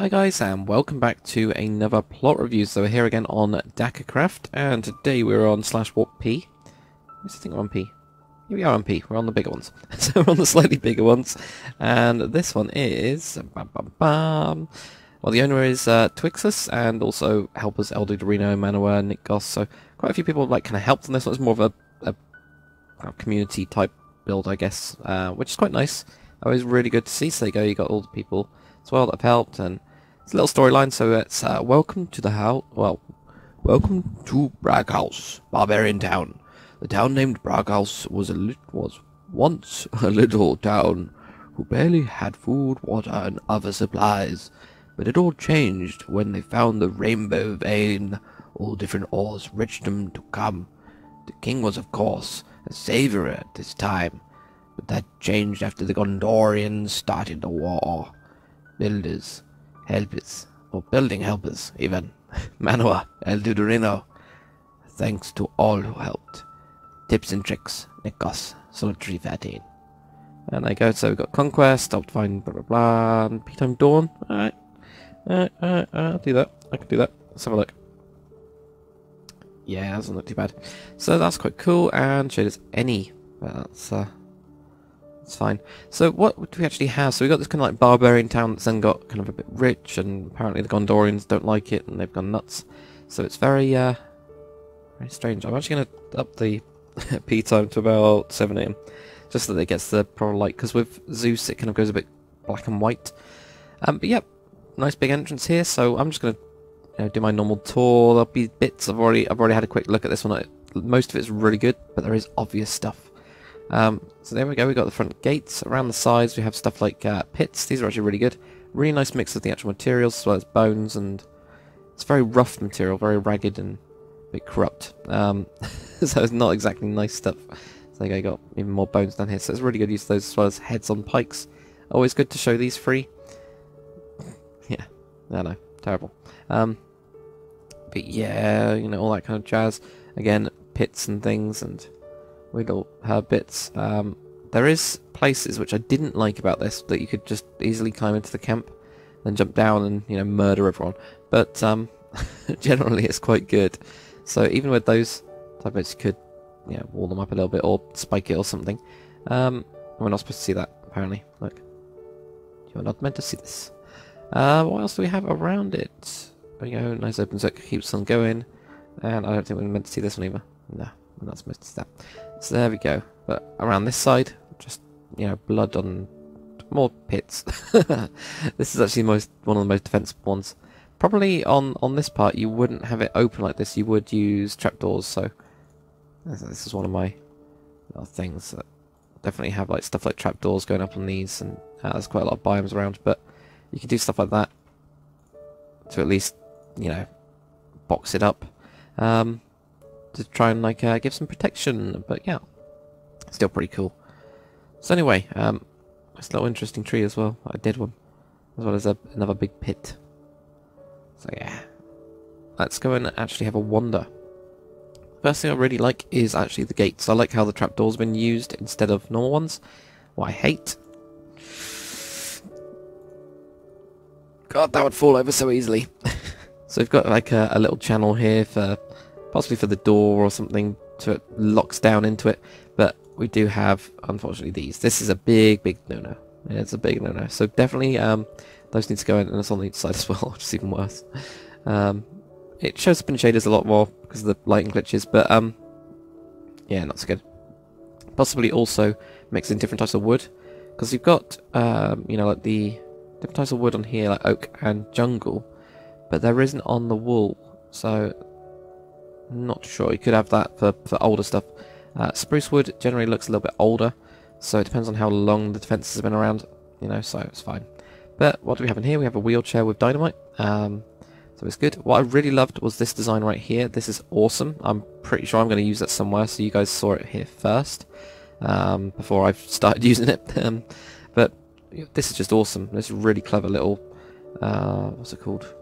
Hi guys, and welcome back to another plot review. So we're here again on DakrCraft, and today we're on /warp-p. What's the thing on P? Here we are on P, we're on the bigger ones. So we're on the slightly bigger ones, and this one is... Well, the owner is TwwIXLIS, and also helpers Eldudorino, Manowar, Nick Goss, so quite a few people like kind of helped on this one. It's more of a community type build, I guess, which is quite nice. That was really good to see. So there you go, you got all the people as well that have helped, and it's a little storyline. So it's welcome to the house. Well, welcome to Braghouse, Barbarian town. The town named Braghouse was once a little town who barely had food, water, and other supplies. But it all changed when they found the rainbow vein. All different ores reached them to come. The king was, of course, a savior at this time. But that changed after the Gondorians started the war. Builders, helpers, or building helpers, even. Manowar, Eldudorino. Thanks to all who helped. Tips and tricks, Nick Goss, Solitary 13. And there you go, so we've got Conquest, helped find blah blah blah, and P-Time Dawn. Alright. I'll do that. I can do that. Let's have a look. Yeah, that doesn't look too bad. So that's quite cool, and showed us any. That's fine. So what do we actually have? So we got this kind of like barbarian town that's then got kind of a bit rich, and apparently the Gondorians don't like it, and they've gone nuts. So it's very very strange. I'm actually going to up the P time to about 7 AM, just so that it gets the proper light, because with Zeus it kind of goes a bit black and white. But yeah, nice big entrance here. So I'm just going to do my normal tour. There'll be bits. I've already had a quick look at this one. Most of it's really good, but there is obvious stuff. So there we go, we got the front gates. Around the sides we have stuff like pits. These are actually really good. Really nice mix of the actual materials as well as bones, and it's very rough material, very ragged and a bit corrupt. So it's not exactly nice stuff. So there you go, you got even more bones down here. So it's really good use of those, as well as heads on pikes. Always good to show these free. Yeah, I know, terrible. But yeah, all that kind of jazz. Again, pits and things, and little herb bits. There is places which I didn't like about this, that you could just easily climb into the camp, then jump down and murder everyone. But generally it's quite good. So even with those type bits, you could wall them up a little bit or spike it or something. We're not supposed to see that, apparently. Look, you're not meant to see this. What else do we have around it? There you go, nice open circuit, keeps on going. And I don't think we're meant to see this one either. No, we're not supposed to see that. So there we go. But around this side, just blood on more pits. This is actually one of the most defensible ones. Probably on this part you wouldn't have it open like this. You would use trapdoors. So this is one of my little things. That definitely have like stuff like trapdoors going up on these, and there's quite a lot of biomes around. But you can do stuff like that to at least box it up. To try and give some protection, but yeah, still pretty cool. So anyway, nice little interesting tree as well. I did one, as well as another big pit. So yeah, let's go and actually have a wander. First thing I really like is actually the gates. I like how the trapdoors have been used instead of normal ones. What I hate, God, that would fall over so easily. So we've got like a little channel here for possibly for the door or something, so it locks down into it. But we do have, unfortunately, these. This is a big no-no. Yeah, it's a big no-no. So definitely those need to go in, and it's on the side as well, which is even worse. It shows up in shaders a lot more because of the lighting glitches, but yeah, not so good. Possibly also mixing different types of wood, because you've got like the different types of wood on here, like oak and jungle, but there isn't on the wool. So not sure. You could have that for older stuff. Spruce wood generally looks a little bit older, so it depends on how long the defences have been around, so it's fine. But what do we have in here? We have a wheelchair with dynamite, so it's good. What I really loved was this design right here. This is awesome. I'm pretty sure I'm going to use that somewhere, so you guys saw it here first, before I've started using it. But this is just awesome. This is a really clever little, what's it called?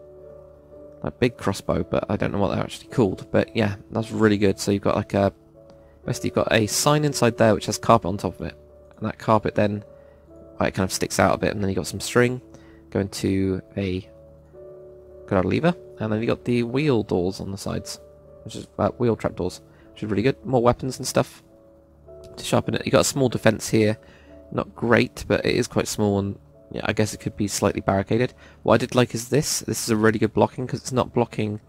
Like big crossbow, but I don't know what they're actually called. But yeah, that's really good. So you've got like basically you've got a sign inside there which has carpet on top of it, and that carpet then it kind of sticks out a bit, and then you've got some string going to a Good old lever. And then you got the wheel doors on the sides, which is wheel trapdoors, which is really good. More weapons and stuff to sharpen it. You got a small defense here, not great, but it is quite small, and yeah, I guess it could be slightly barricaded. What I did like is this. This is a really good blocking because it's not blocking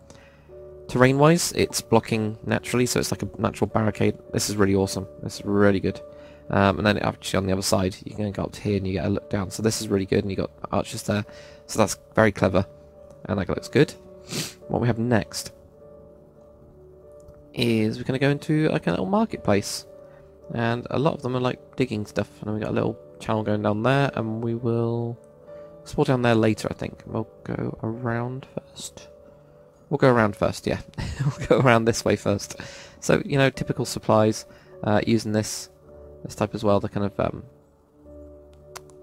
terrain-wise, it's blocking naturally, so it's like a natural barricade. This is really awesome. This is really good. And then actually on the other side, you can go up to here and you get a look down. So this is really good, and you got archers there. So that's very clever, and that looks good. What we have next is we're going to go into like a little marketplace, and a lot of them are like digging stuff. And then we got a little channel going down there, and we will explore down there later. I think we'll go around first. We'll go around first, yeah. We'll go around this way first. So, you know, typical supplies, using this type as well, the kind of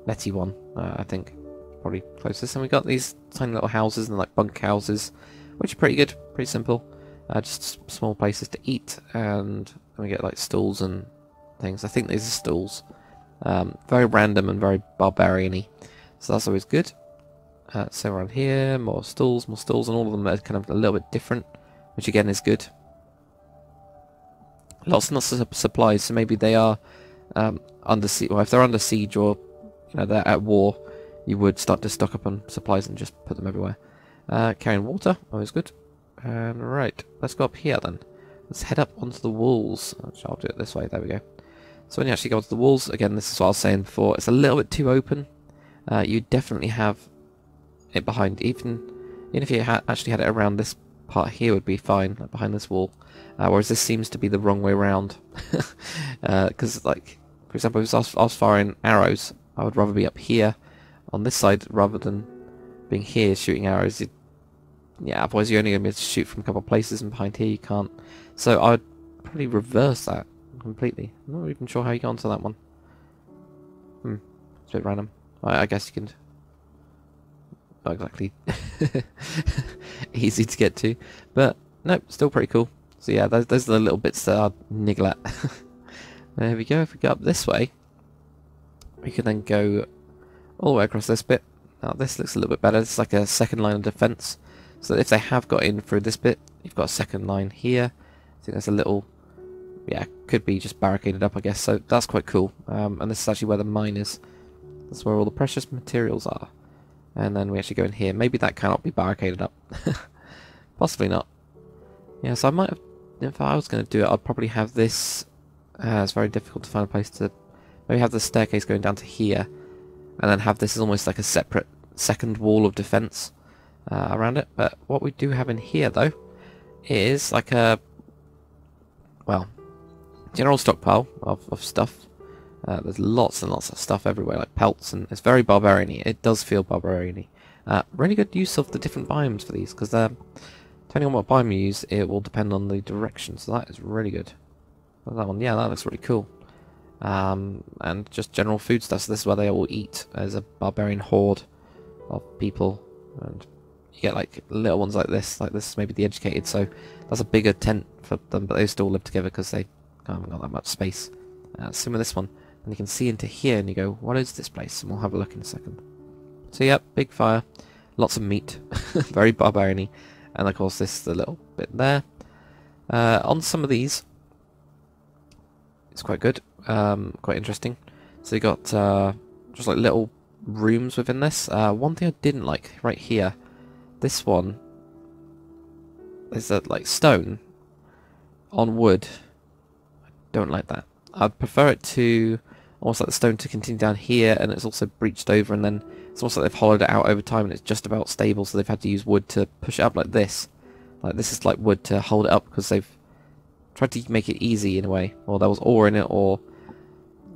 netty one, I think, probably closest. And we got these tiny little houses and like bunk houses, which are pretty good, pretty simple. Just small places to eat, and then we get like stools and things. I think these are stools. Very random and very barbarian-y, so that's always good. So around here, more stalls, and all of them are kind of a little bit different, which again is good. Lots and lots of supplies, so maybe they are under siege. Well, if they're under siege or they're at war, you would start to stock up on supplies and just put them everywhere. Carrying water, always good. And right, let's go up here then. Let's head up onto the walls. I'll do it this way. There we go. So when you actually go onto the walls, again, this is what I was saying before. It's a little bit too open. You definitely have it behind, even if you actually had it around this part here would be fine, like behind this wall, whereas this seems to be the wrong way around. Because like, for example, if I was firing arrows, I would rather be up here on this side rather than being here shooting arrows. Yeah, otherwise you're only going to be able to shoot from a couple of places, and behind here you can't. So I would probably reverse that completely. I'm not even sure how you got onto that one. It's a bit random. I guess you can. Not exactly easy to get to, but nope, still pretty cool. So yeah, those are the little bits that I'd niggle at. There we go. If we go up this way, we can then go all the way across this bit. Now this looks a little bit better. It's like a second line of defense, so that if they have got in through this bit, you've got a second line here. I think there's a little, yeah, could be just barricaded up, I guess. So that's quite cool. And this is actually where the mine is. That's where all the precious materials are. And then we actually go in here. Maybe that cannot be barricaded up. Possibly not. Yeah, so I might have, if I was going to do it, I'd probably have this. It's very difficult to find a place to maybe have the staircase going down to here, and then have this as almost like a separate second wall of defense around it. But what we do have in here, though, is like a, well, general stockpile of stuff. There's lots and lots of stuff everywhere, like pelts, and it's very barbarian-y. It does feel barbarian-y. Really good use of the different biomes for these, because depending on what biome you use, it will depend on the direction, so that is really good. That one, yeah, that looks really cool. And just general food stuff, so this is where they all eat as a barbarian horde of people, and you get like little ones like this is maybe the educated, so that's a bigger tent for them, but they still live together because they haven't got that much space. Same with this one. And you can see into here and you go, what is this place? And we'll have a look in a second. So yep, big fire, lots of meat, very barbarian-y, and of course this is the little bit there. On some of these, it's quite good, quite interesting. So you got just like little rooms within this. One thing I didn't like right here, this one is that like stone on wood. I don't like that. I'd prefer it to almost like the stone to continue down here, and it's also breached over, and then it's almost like they've hollowed it out over time and it's just about stable, so they've had to use wood to push it up like this. Like this is like wood to hold it up, because they've tried to make it easy in a way, or there was ore in it, or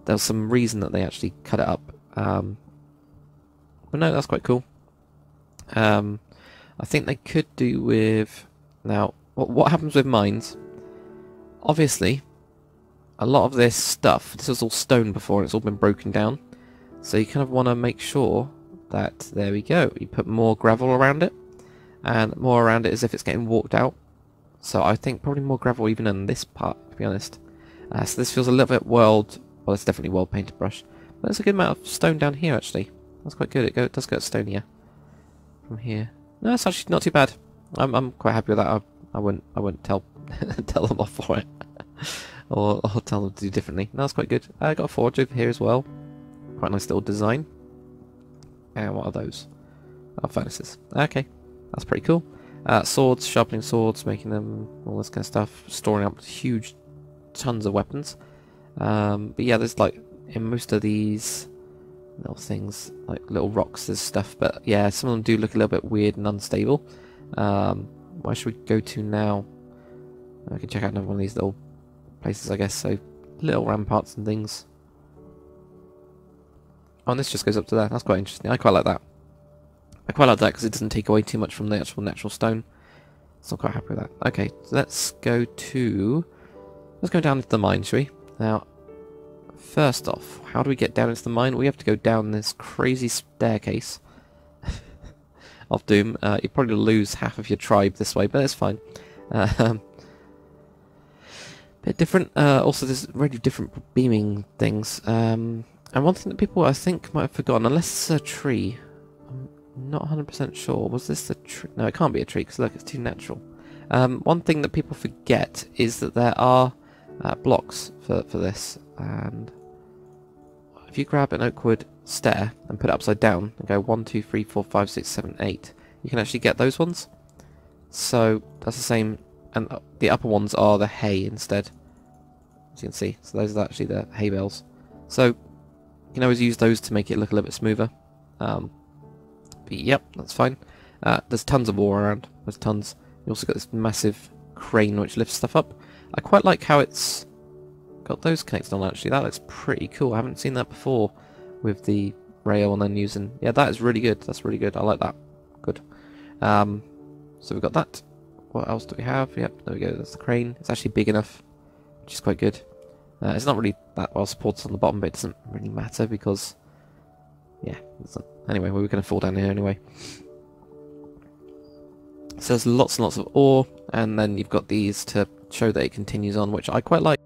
there was some reason that they actually cut it up. But no, that's quite cool. I think they could do with, now what happens with mines, obviously a lot of this stuff, this was all stone before and it's all been broken down, so you kind of want to make sure that, there we go, you put more gravel around it, and more around it as if it's getting walked out. So I think probably more gravel even in this part, to be honest. So this feels a little bit well, it's definitely world painted brush, but there's a good amount of stone down here actually. That's quite good. It does get stonier from here. No, it's actually not too bad. I'm quite happy with that. I wouldn't tell tell them off for it, or tell them to do differently. No, that's quite good. I got a forge over here as well. Quite nice little design. And what are those? Oh, furnaces. Okay, that's pretty cool. Swords, sharpening swords, making them, all this kind of stuff, storing up huge tons of weapons. But yeah, there's like in most of these little things, like little rocks, there's stuff. But yeah, some of them do look a little bit weird and unstable. Where should we go to now? I can check out another one of these little places, I guess. So little ramparts and things. Oh, and this just goes up to there. That's quite interesting. I quite like that. I quite like that because it doesn't take away too much from the actual natural stone. So I'm quite happy with that. Okay, so let's go down into the mine, shall we? Now, first off, how do we get down into the mine? We have to go down this crazy staircase of doom. You probably lose half of your tribe this way, but it's fine. Bit different. Also, there's really different beaming things. And one thing that people, I think, might have forgotten, unless it's a tree. I'm not 100% sure. Was this a tree? No, it can't be a tree, because look, it's too natural. One thing that people forget is that there are blocks for this. And if you grab an oak wood stair and put it upside down and go 1, 2, 3, 4, 5, 6, 7, 8, you can actually get those ones. So that's the same, and the upper ones are the hay instead, as you can see. So those are actually the hay bales. So you can always use those to make it look a little bit smoother. But yep, that's fine. There's tons of ore around. There's tons. You also got this massive crane which lifts stuff up. I quite like how it's got those connected on, actually. That looks pretty cool. I haven't seen that before with the rail and then using... Yeah, that is really good. That's really good. I like that. Good. So we've got that. What else do we have? Yep, there we go. That's the crane. It's actually big enough, which is quite good. It's not really that well supported on the bottom, but it doesn't really matter because... Yeah, anyway, we're going to fall down here anyway. So there's lots and lots of ore, and then you've got these to show that it continues on, which I quite like.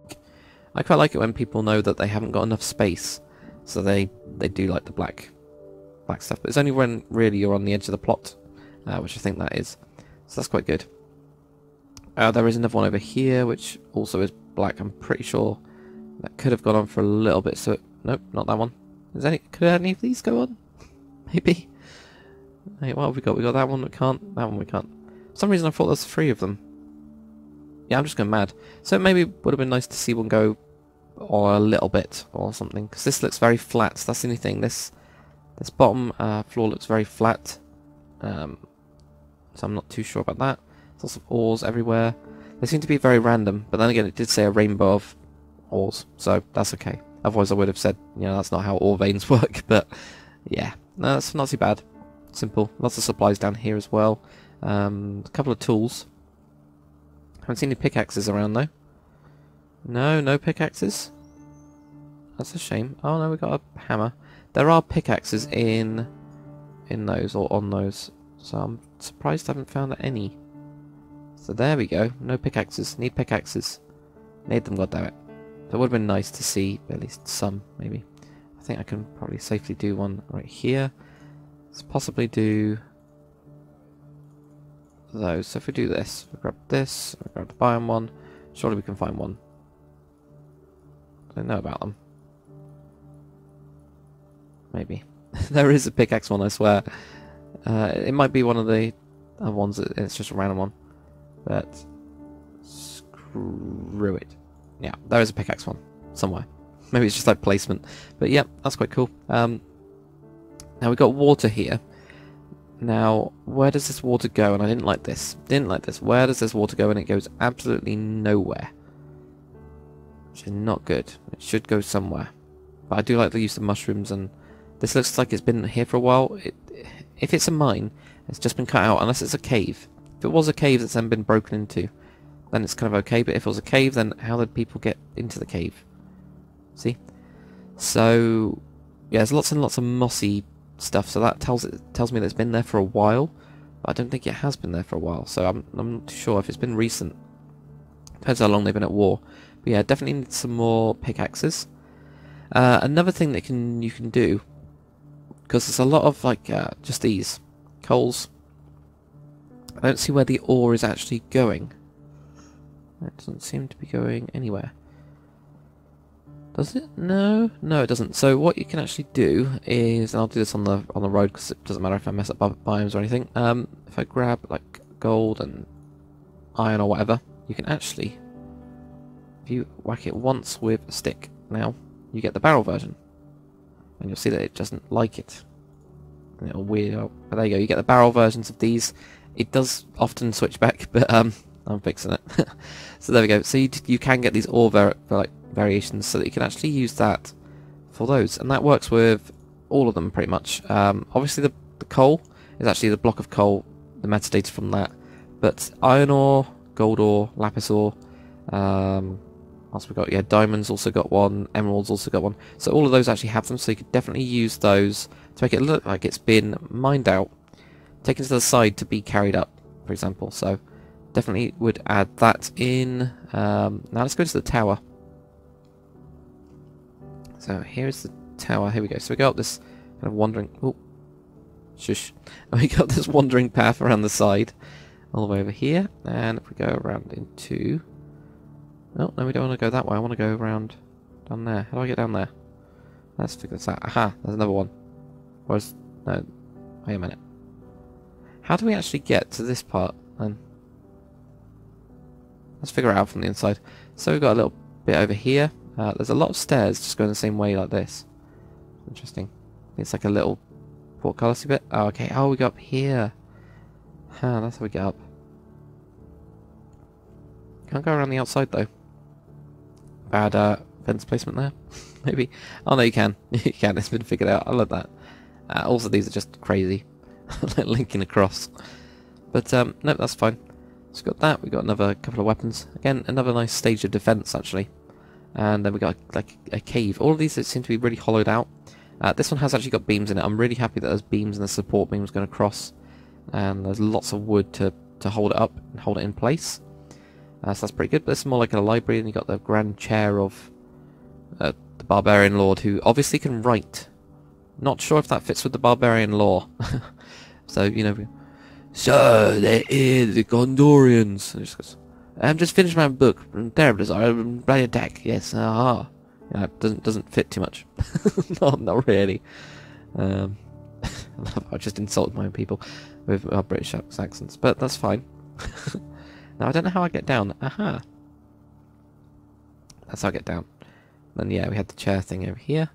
I quite like it when people know that they haven't got enough space, so they do like the black stuff. But it's only when really you're on the edge of the plot, which I think that is. So that's quite good. There is another one over here, which also is black. I'm pretty sure that could have gone on for a little bit. So nope, not that one. Could any of these go on? Maybe. Hey, what have we got? We got that one. We can't. That one we can't. For some reason I thought there was 3 of them. Yeah, I'm just going mad. So maybe it would have been nice to see one go or a little bit or something, because this looks very flat. That's the only thing. This bottom floor looks very flat. So I'm not too sure about that. There's lots of ores everywhere. They seem to be very random, but then again it did say a rainbow of ores, so that's okay. Otherwise I would have said, you know, that's not how ore veins work, but yeah. No, that's not too bad. Simple. Lots of supplies down here as well. A couple of tools. Haven't seen any pickaxes around though. No pickaxes. That's a shame. Oh no, we got a hammer. There are pickaxes in those or on those, so I'm surprised I haven't found any. So there we go. No pickaxes. Need pickaxes. Need them, goddammit. So it would have been nice to see at least some, maybe. I think I can probably safely do one right here. Let's possibly do those. So if we do this, we grab this, we grab the biome one, surely we can find one. I don't know about them. Maybe. There is a pickaxe one, I swear. It might be one of the other ones, it's just a random one. But screw it. Yeah, there is a pickaxe one somewhere. Maybe it's just like placement. But yeah, that's quite cool. Now we've got water here. Now, where does this water go? And I didn't like this. Where does this water go? And it goes absolutely nowhere. Which is not good. It should go somewhere. But I do like the use of mushrooms, and this looks like it's been here for a while. If it's a mine, it's just been cut out, unless it's a cave. If it was a cave that's then been broken into, then it's kind of okay. But if it was a cave, then how did people get into the cave? See? So, yeah, there's lots and lots of mossy stuff, so that tells me that it's been there for a while, but I don't think it has been there for a while, so I'm not too sure if it's been recent. Depends how long they've been at war. But yeah, definitely need some more pickaxes. Another thing that you can do, because there's a lot of like just these coals, I don't see where the ore is actually going. It doesn't seem to be going anywhere. Does it? No, no, it doesn't. So what you can actually do is, and I'll do this on the road because it doesn't matter if I mess up biomes or anything. If I grab like gold and iron or whatever, you can actually, if you whack it once with a stick, now you get the barrel version, and you'll see that it doesn't like it. And it'll weird out. But there you go. You get the barrel versions of these. It does often switch back, but I'm fixing it. So there we go. So you can get these ore variations, so that you can actually use that for those, and that works with all of them pretty much. Obviously the coal is actually the block of coal, the metadata from that, but iron ore, gold ore, lapis ore, what's we got? Yeah, diamonds also got one, emeralds also got one. So all of those actually have them, so you could definitely use those to make it look like it's been mined out, taken to the side to be carried up, for example. So definitely would add that in. Now let's go to the tower. So here's the tower. Here we go. So we go up this kind of wandering. Oh, shush! We got this wandering path around the side, all the way over here. And if we go around into, oh no, we don't want to go that way. I want to go around down there. How do I get down there? Let's figure this out. Aha! There's another one. Where's no? Wait a minute. How do we actually get to this part then? Let's figure it out from the inside. So we've got a little bit over here. There's a lot of stairs just going the same way like this. Interesting. It's like a little portcullis bit. Oh, okay. Oh, we go up here. Huh, that's how we get up. Can't go around the outside though. Bad fence placement there. Maybe. Oh no, you can. You can. It's been figured out. I love that. Also, these are just crazy. Like linking across. But nope, that's fine. So we've got that. We've got another couple of weapons. Again, another nice stage of defense actually. And then we got like a cave. All of these seem to be really hollowed out. This one has actually got beams in it. I'm really happy that there's beams and the support beams going across, and there's lots of wood to hold it up and hold it in place. So that's pretty good. But this is more like a library, and you got the grand chair of the Barbarian Lord, who obviously can write. Not sure if that fits with the Barbarian law. So you know, so there is the Gondorians. And it just goes, I've just finished my book. Terrible, bloody attack. Yes, aha. Yeah, it doesn't fit too much. not really. I just insulted my own people with our British accents, but that's fine. Now I don't know how I get down. Aha. That's how I get down. Then yeah, we had the chair thing over here.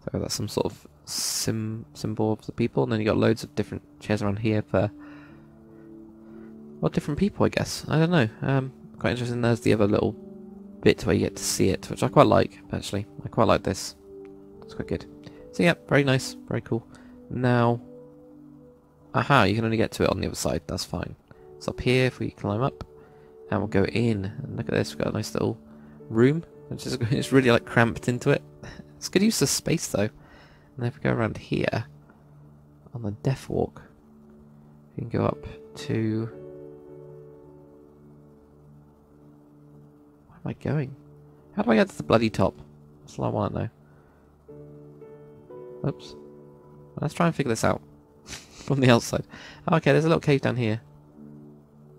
So that's some sort of symbol of the people, and then you got loads of different chairs around here for, well, different people, I guess. I don't know. Quite interesting. There's the other little bit where you get to see it, which I quite like, actually. I quite like this. It's quite good. So yeah, very nice, very cool. Now, aha, you can only get to it on the other side. That's fine. It's up here if we climb up, and we'll go in. And look at this. We've got a nice little room. It's really like cramped into it. It's good use of space though. And then if we go around here on the Death Walk, you can go up to. Where am I going? How do I get to the bloody top? That's all I want to know. Oops. Well, let's try and figure this out from the outside. Oh, okay, there's a little cave down here.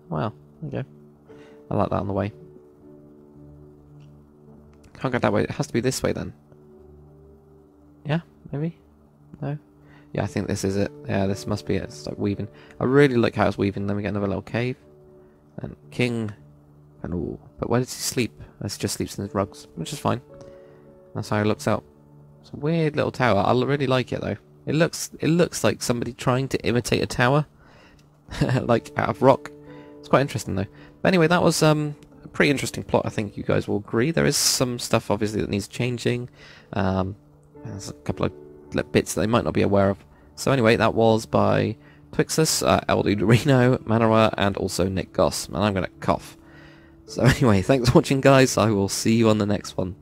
Wow, there you go. I like that on the way. Can't go that way. It has to be this way then. Yeah, maybe? No? Yeah, I think this is it. Yeah, this must be it. It's like weaving. I really like how it's weaving. Then we get another little cave. And King. And ooh. But where does he sleep? He just sleeps in his rugs, which is fine. That's how he looks out. It's a weird little tower. I really like it though. It looks like somebody trying to imitate a tower. Like out of rock. It's quite interesting though. But anyway, that was a pretty interesting plot. I think you guys will agree. There is some stuff obviously that needs changing. There's a couple of bits that they might not be aware of. So anyway, that was by TwwIXLIS, Eldorino, Manora, and also Nick Goss. And I'm going to cough. So anyway, thanks for watching guys. I will see you on the next one.